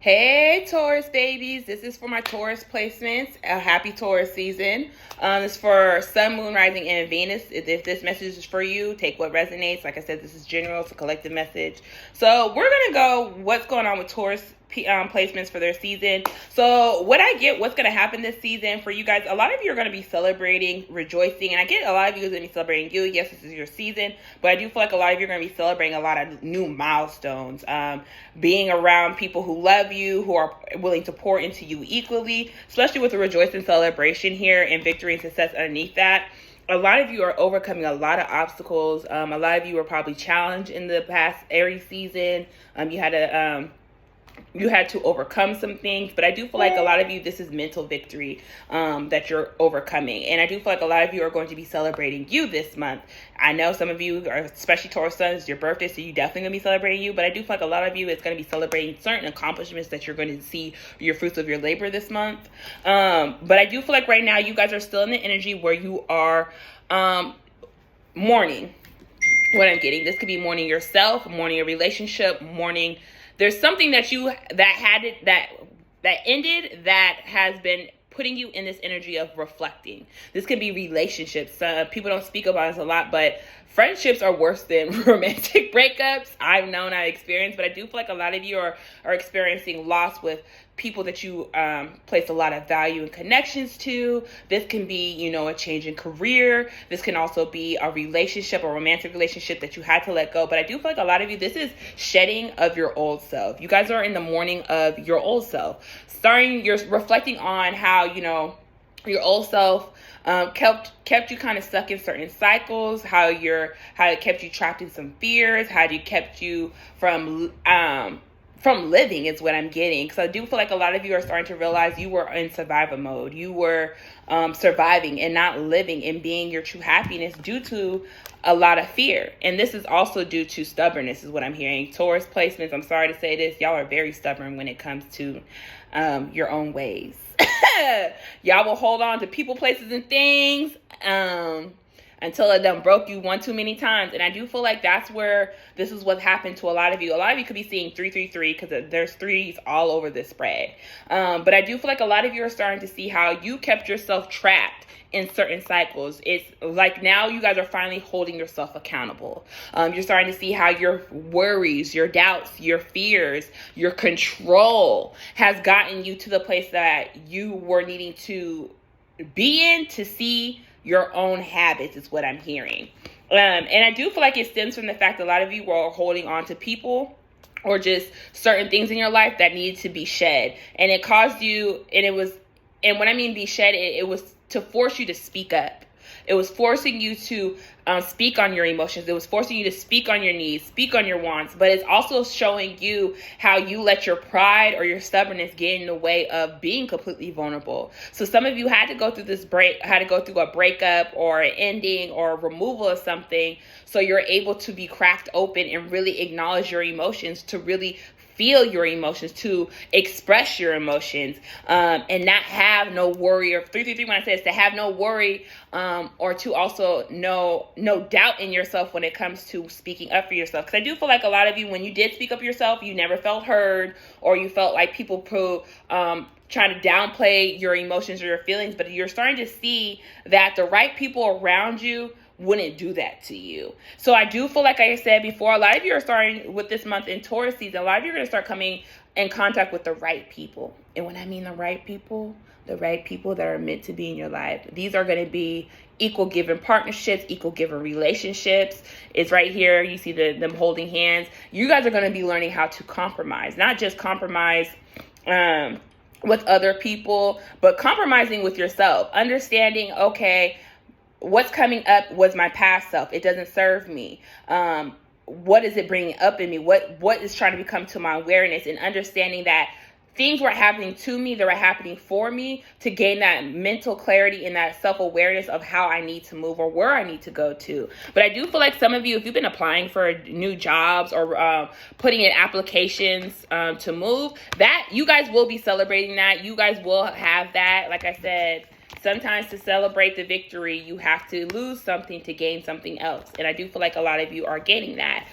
Hey Taurus babies, this is for my Taurus placements. A happy Taurus season. It's for Sun, Moon, Rising, and Venus. If this message is for you, take what resonates. Like I said, this is general, it's a collective message. So we're going to go what's going on with Taurus placements for their season. So what I get, what's going to happen this season for you guys, a lot of you are going to be celebrating, rejoicing, and I get a lot of you are going to be celebrating you. Yes, this is your season, but I do feel like a lot of you are going to be celebrating a lot of new milestones, being around people who love you, who are willing to pour into you equally, especially with the rejoicing celebration here and victory and success underneath that. A lot of you are overcoming a lot of obstacles. A lot of you were probably challenged in the past Aries season. You had to overcome some things, but I do feel like a lot of you, this is mental victory that you're overcoming. And I do feel like a lot of you are going to be celebrating you this month. I know some of you, are, especially Taurus Sun, it's your birthday, so you definitely going to be celebrating you. But I do feel like a lot of you is going to be celebrating certain accomplishments that you're going to see your fruits of your labor this month. But I do feel like right now you guys are still in the energy where you are mourning. What I'm getting, this could be mourning yourself, mourning a relationship, mourning. There's something that ended that has been putting you in this energy of reflecting. This can be relationships. People don't speak about this a lot, but friendships are worse than romantic breakups. I've known, I've experienced, but I do feel like a lot of you are experiencing loss with people that you place a lot of value and connections to. This can be, a change in career. This can also be a relationship, a romantic relationship that you had to let go. But I do feel like a lot of you, this is shedding of your old self. You guys are in the mourning of your old self. You're reflecting on how, your old self kept you kind of stuck in certain cycles, how it kept you trapped in some fears, how it kept you from living is what I'm getting. Because I do feel like a lot of you are starting to realize you were in survival mode. You were surviving and not living and being your true happiness due to a lot of fear. And this is also due to stubbornness is what I'm hearing. Taurus placements, I'm sorry to say this, y'all are very stubborn when it comes to your own ways. Y'all will hold on to people, places, and things until it done broke you one too many times. And I do feel like that's where this is what happened to a lot of you. A lot of you could be seeing 333 because there's threes all over this spread. But I do feel like a lot of you are starting to see how you kept yourself trapped in certain cycles. It's like now you guys are finally holding yourself accountable. You're starting to see how your worries, your doubts, your fears, your control has gotten you to the place that you were needing to be in to see your own habits is what I'm hearing. And I do feel like it stems from the fact that a lot of you were holding on to people or just certain things in your life that needed to be shed. And it caused you, and when I mean be shed, it was to force you to speak up. It was forcing you to speak on your emotions. It was forcing you to speak on your needs, speak on your wants. But it's also showing you how you let your pride or your stubbornness get in the way of being completely vulnerable. So some of you had to go through a breakup or an ending or a removal of something. So you're able to be cracked open and really acknowledge your emotions, to really feel your emotions, to express your emotions, and not have no worry. Or 333 when I say is to have no worry, or to also no doubt in yourself when it comes to speaking up for yourself. Because I do feel like a lot of you, when you did speak up for yourself, you never felt heard, or you felt like people trying to downplay your emotions or your feelings. But you're starting to see that the right people around you wouldn't do that to you. So I do feel like I said before, a lot of you are starting with this month in Taurus season, a lot of you are going to start coming in contact with the right people. And when I mean the right people that are meant to be in your life, these are going to be equal giving partnerships, equal giving relationships. It's right here. You see them holding hands. You guys are going to be learning how to compromise, not just compromise with other people, but compromising with yourself, understanding, okay, what's coming up was my past self. It doesn't serve me. What is it bringing up in me? What is trying to become to my awareness, and understanding that things were happening to me, they were happening for me to gain that mental clarity and that self-awareness of how I need to move or where I need to go to. But I do feel like some of you, if you've been applying for new jobs or putting in applications to move, that you guys will be celebrating that. You guys will have that, like I said, sometimes to celebrate the victory, you have to lose something to gain something else. And I do feel like a lot of you are gaining that.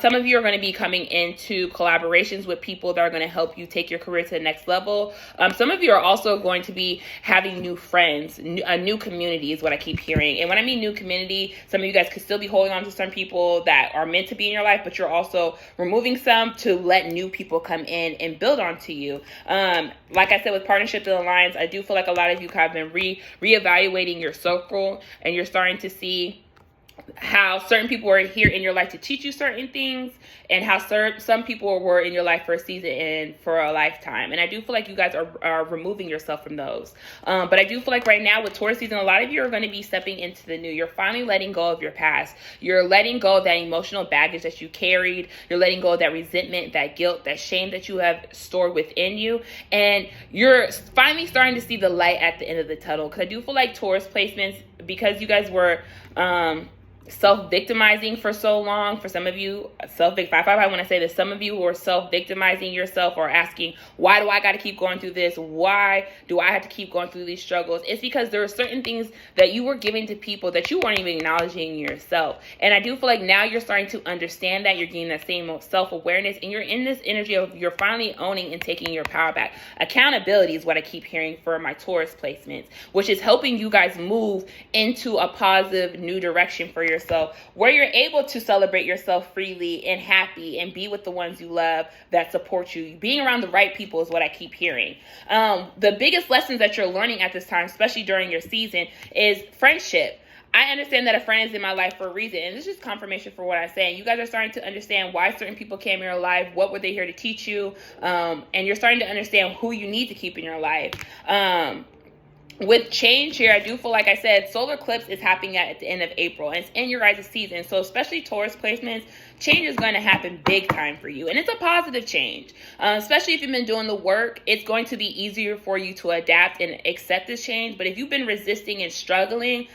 Some of you are going to be coming into collaborations with people that are going to help you take your career to the next level. Some of you are also going to be having new friends. A new community is what I keep hearing. And when I mean new community, some of you guys could still be holding on to some people that are meant to be in your life, but you're also removing some to let new people come in and build onto you. Like I said, with partnerships and alliance, I do feel like a lot of you have been reevaluating your circle, and you're starting to see how certain people are here in your life to teach you certain things, and how some people were in your life for a season and for a lifetime. And I do feel like you guys are removing yourself from those. But I do feel like right now with Taurus season, a lot of you are going to be stepping into the new. You're finally letting go of your past. You're letting go of that emotional baggage that you carried. You're letting go of that resentment, that guilt, that shame that you have stored within you. And you're finally starting to see the light at the end of the tunnel. Because I do feel like Taurus placements, because you guys were self-victimizing for so long. For some of you, I want to say that some of you who are self-victimizing yourself or asking, why do I got to keep going through this? Why do I have to keep going through these struggles? It's because there are certain things that you were giving to people that you weren't even acknowledging yourself. And I do feel like now you're starting to understand that. You're getting that same self-awareness, and you're in this energy of you're finally owning and taking your power back. Accountability is what I keep hearing for my Taurus placements, which is helping you guys move into a positive new direction for yourself, where you're able to celebrate yourself freely and happy and be with the ones you love that support you. Being around the right people is what I keep hearing. The biggest lessons that you're learning at this time, especially during your season, is friendship. I understand that a friend is in my life for a reason, and this is confirmation for what I'm saying. You guys are starting to understand why certain people came in your life, what were they here to teach you, and you're starting to understand who you need to keep in your life. With change here, I do feel like I said, solar eclipse is happening at the end of April, and it's in your guys' season. So especially Taurus placements, change is going to happen big time for you. And it's a positive change, especially if you've been doing the work. It's going to be easier for you to adapt and accept this change. But if you've been resisting and struggling,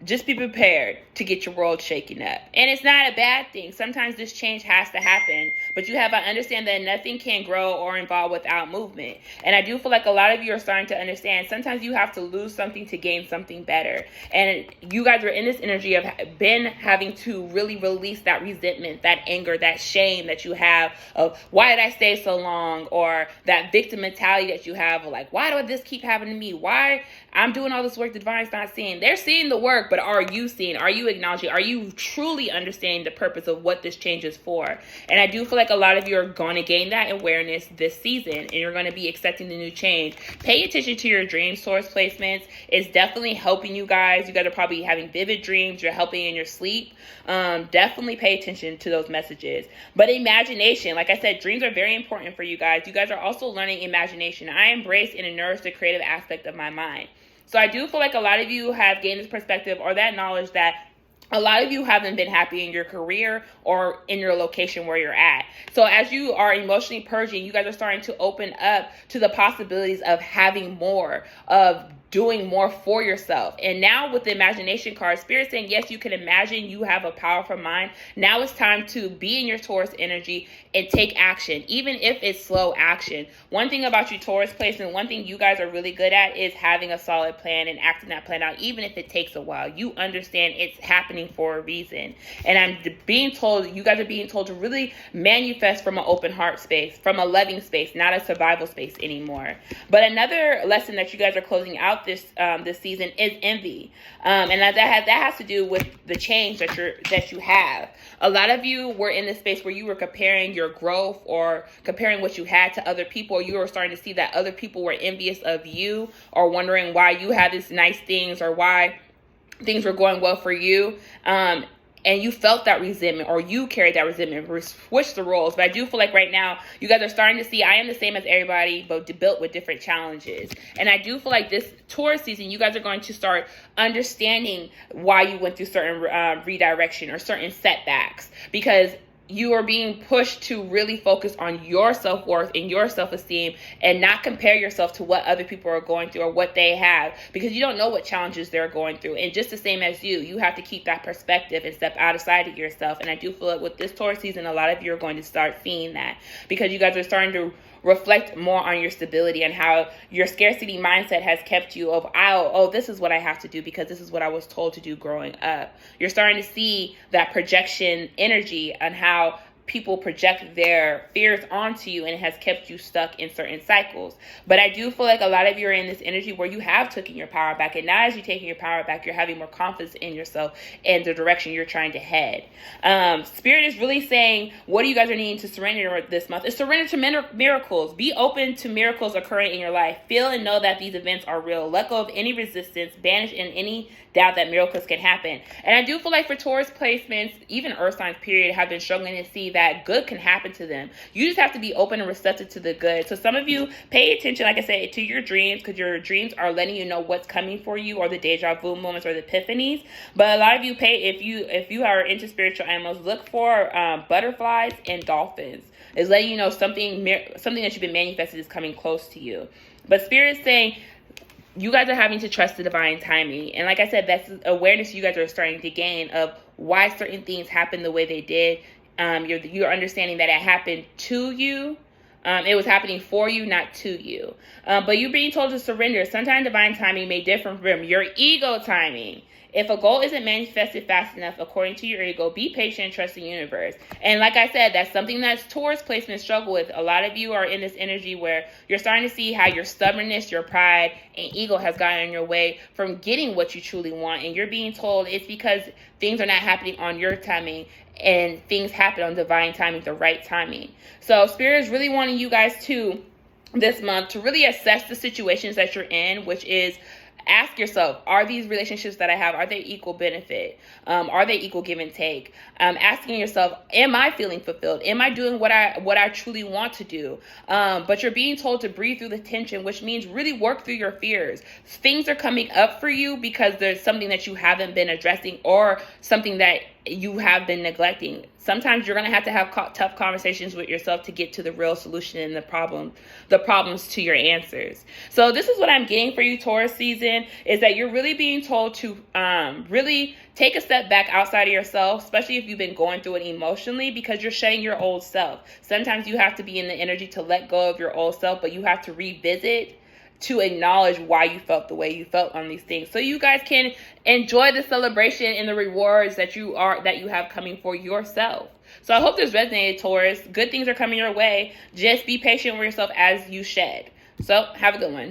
just be prepared to get your world shaken up. And it's not a bad thing. Sometimes this change has to happen, but you have to understand that nothing can grow or evolve without movement. And I do feel like a lot of you are starting to understand sometimes you have to lose something to gain something better. And you guys are in this energy of been having to really release that resentment, that anger, that shame that you have of why did I stay so long, or that victim mentality that you have of like, why do this keep happening to me? Why I'm doing all this work the divine's not seeing? They're seeing the work, but are you seeing? Are you acknowledging? Are you truly understanding the purpose of what this change is for? And I do feel like a lot of you are going to gain that awareness this season, and you're going to be accepting the new change. Pay attention to your dream source placements. It's definitely helping you guys. You guys are probably having vivid dreams. You're helping in your sleep. Definitely pay attention to those messages. But imagination, like I said, dreams are very important for you guys. You guys are also learning imagination. I embrace and nourish the creative aspect of my mind. So I do feel like a lot of you have gained this perspective or that knowledge that a lot of you haven't been happy in your career or in your location where you're at. So as you are emotionally purging, you guys are starting to open up to the possibilities of having more, of doing more for yourself. And now with the imagination card, Spirit saying, yes, you can imagine, you have a powerful mind. Now it's time to be in your Taurus energy and take action, even if it's slow action. One thing about you Taurus placement, one thing you guys are really good at is having a solid plan and acting that plan out, even if it takes a while. You understand it's happening for a reason. And I'm being told, you guys are being told to really manifest from an open heart space, from a loving space, not a survival space anymore. But another lesson that you guys are closing out this season is envy, and that has to do with the change that you have. A lot of you were in this space where you were comparing your growth or comparing what you had to other people, or you were starting to see that other people were envious of you, or wondering why you had these nice things or why things were going well for you. And you felt that resentment, or you carried that resentment. We switched the roles. But I do feel like right now, you guys are starting to see I am the same as everybody, but built with different challenges. And I do feel like this Taurus season, you guys are going to start understanding why you went through certain redirection or certain setbacks. Because you are being pushed to really focus on your self-worth and your self-esteem and not compare yourself to what other people are going through or what they have, because you don't know what challenges they're going through. And just the same as you have to keep that perspective and step outside of yourself. And I do feel like with this Taurus season, a lot of you are going to start seeing that, because you guys are starting to reflect more on your stability and how your scarcity mindset has kept you of, this is what I have to do because this is what I was told to do growing up. You're starting to see that projection energy and how people project their fears onto you, and it has kept you stuck in certain cycles. But I do feel like a lot of you are in this energy where you have taken your power back, and now as you're taking your power back, you're having more confidence in yourself and the direction you're trying to head. Spirit is really saying, what do you guys are needing to surrender this month? Is surrender to miracles. Be open to miracles occurring in your life. Feel and know that these events are real. Let go of any resistance. Banish in any doubt that miracles can happen. And I do feel like for Taurus placements, even Earth signs period, have been struggling to see that good can happen to them. You just have to be open and receptive to the good. So some of you pay attention, like I said, to your dreams, because your dreams are letting you know what's coming for you, or the deja vu moments or the epiphanies. But a lot of you if you are into spiritual animals, look for butterflies and dolphins. It's letting you know something that you've been manifested is coming close to you. But Spirit is saying, you guys are having to trust the divine timing. And like I said, that's awareness you guys are starting to gain of why certain things happen the way they did. You're understanding that it happened to you. It was happening for you, not to you. But you're being told to surrender. Sometimes divine timing may differ from your ego timing. If a goal isn't manifested fast enough according to your ego, be patient and trust the universe. And like I said, that's something that Taurus placements struggle with. A lot of you are in this energy where you're starting to see how your stubbornness, your pride, and ego has gotten in your way from getting what you truly want. And you're being told it's because things are not happening on your timing, and things happen on divine timing, the right timing. So Spirit is really wanting you guys to, this month, to really assess the situations that you're in, which is, ask yourself, are these relationships that I have, are they equal benefit? Are they equal give and take? Asking yourself, am I feeling fulfilled? Am I doing what I truly want to do? But you're being told to breathe through the tension, which means really work through your fears. Things are coming up for you because there's something that you haven't been addressing, or something that you have been neglecting. Sometimes you're going to have tough conversations with yourself to get to the real solution and the problems to your answers. So this is what I'm getting for you, Taurus season, is that you're really being told to really take a step back outside of yourself, especially if you've been going through it emotionally, because you're shedding your old self. Sometimes you have to be in the energy to let go of your old self, but you have to revisit to acknowledge why you felt the way you felt on these things, so you guys can enjoy the celebration and the rewards that you have coming for yourself. So I hope this resonated, Taurus. Good things are coming your way. Just be patient with yourself as you shed. So have a good one.